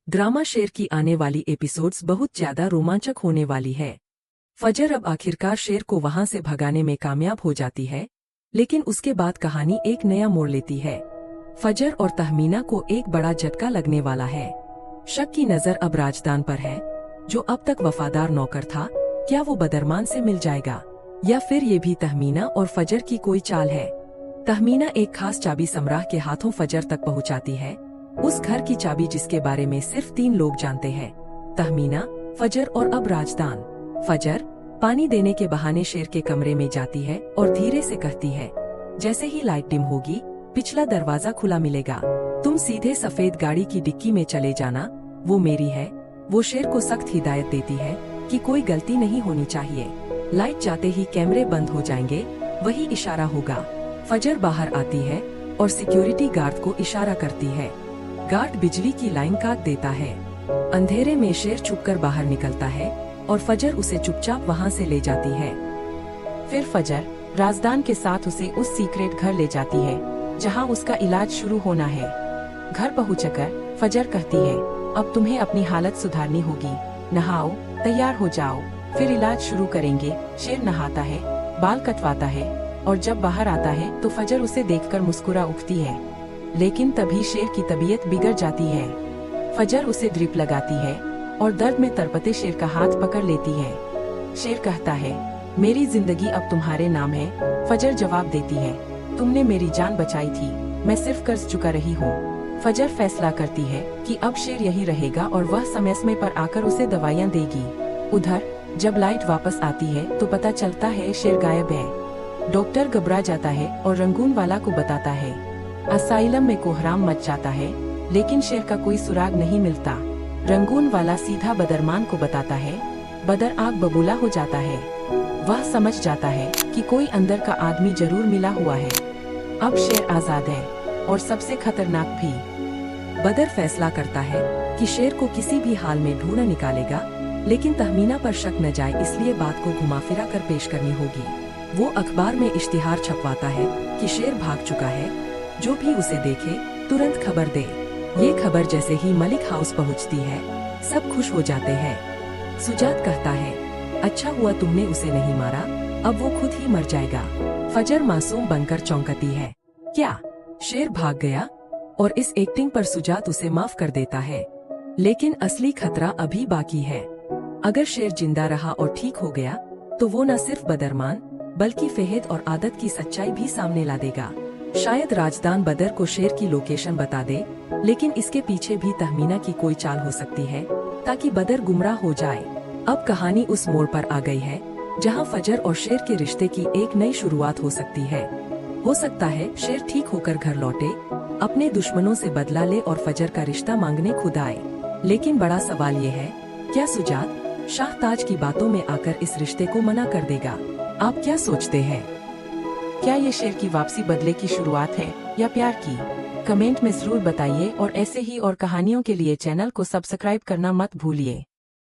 Drama शेर की आने वाली एपिसोड्स बहुत ज्यादा रोमांचक होने वाली है। फजर अब आखिरकार शेर को वहां से भगाने में कामयाब हो जाती है, लेकिन उसके बाद कहानी एक नया मोड़ लेती है। फजर और तहमीना को एक बड़ा झटका लगने वाला है। शक की नजर अब राजदान पर है, जो अब तक वफादार नौकर था। क्या वो बदरमान से मिल जाएगा, या फिर ये भी तहमीना और फजर की कोई चाल है? तहमीना एक खास चाबी सम्राह के हाथों फजर तक पहुंचाती है, उस घर की चाबी जिसके बारे में सिर्फ 3 लोग जानते हैं, तहमीना, फजर और अब राजदान। फजर पानी देने के बहाने शेर के कमरे में जाती है और धीरे से कहती है, जैसे ही लाइट डिम होगी पिछला दरवाजा खुला मिलेगा, तुम सीधे सफेद गाड़ी की डिक्की में चले जाना, वो मेरी है। वो शेर को सख्त हिदायत देती है कि कोई गलती नहीं होनी चाहिए। लाइट जाते ही कैमरे बंद हो जाएंगे, वही इशारा होगा। फजर बाहर आती है और सिक्योरिटी गार्ड को इशारा करती है। गार्ड बिजली की लाइन काट देता है। अंधेरे में शेर छुपकर बाहर निकलता है और फजर उसे चुपचाप वहां से ले जाती है। फिर फजर राजदान के साथ उसे उस सीक्रेट घर ले जाती है जहां उसका इलाज शुरू होना है। घर पहुंचकर फजर कहती है, अब तुम्हें अपनी हालत सुधारनी होगी, नहाओ, तैयार हो जाओ, फिर इलाज शुरू करेंगे। शेर नहाता है, बाल कटवाता है और जब बाहर आता है तो फजर उसे देखकर मुस्कुरा उठती है, लेकिन तभी शेर की तबीयत बिगड़ जाती है। फजर उसे ड्रिप लगाती है और दर्द में तड़पते शेर का हाथ पकड़ लेती है। शेर कहता है, मेरी जिंदगी अब तुम्हारे नाम है। फजर जवाब देती है, तुमने मेरी जान बचाई थी, मैं सिर्फ कर्ज चुका रही हूँ। फजर फैसला करती है कि अब शेर यही रहेगा और वह समय पर आकर उसे दवाइयाँ देगी। उधर जब लाइट वापस आती है तो पता चलता है शेर गायब है। डॉक्टर घबरा जाता है और रंगून वाला को बताता है। असाइलम में कोहराम मच जाता है, लेकिन शेर का कोई सुराग नहीं मिलता। रंगून वाला सीधा बदरमान को बताता है। बदर आग बबूला हो जाता है। वह समझ जाता है कि कोई अंदर का आदमी जरूर मिला हुआ है। अब शेर आजाद है और सबसे खतरनाक भी। बदर फैसला करता है कि शेर को किसी भी हाल में ढूंढ निकालेगा, लेकिन तहमीना पर शक न जाए इसलिए बात को घुमा फिरा कर पेश करनी होगी। वो अखबार में इश्तिहार छपवाता है कि शेर भाग चुका है, जो भी उसे देखे तुरंत खबर दे। ये खबर जैसे ही मलिक हाउस पहुंचती है, सब खुश हो जाते हैं। सुजात कहता है, अच्छा हुआ तुमने उसे नहीं मारा, अब वो खुद ही मर जाएगा। फजर मासूम बनकर चौंकती है, क्या शेर भाग गया? और इस एक्टिंग पर सुजात उसे माफ कर देता है, लेकिन असली खतरा अभी बाकी है। अगर शेर जिंदा रहा और ठीक हो गया तो वो न सिर्फ बदरमान बल्कि फहद और आदत की सच्चाई भी सामने ला देगा। शायद राजदान बदर को शेर की लोकेशन बता दे, लेकिन इसके पीछे भी तहमीना की कोई चाल हो सकती है ताकि बदर गुमराह हो जाए। अब कहानी उस मोड़ पर आ गई है जहां फजर और शेर के रिश्ते की एक नई शुरुआत हो सकती है। हो सकता है शेर ठीक होकर घर लौटे, अपने दुश्मनों से बदला ले और फजर का रिश्ता मांगने खुद आए। लेकिन बड़ा सवाल ये है, क्या सुजात शाहताज की बातों में आकर इस रिश्ते को मना कर देगा? आप क्या सोचते हैं? क्या ये शेर की वापसी बदले की शुरुआत है या प्यार की? कमेंट में जरूर बताइए और ऐसे ही और कहानियों के लिए चैनल को सब्सक्राइब करना मत भूलिए।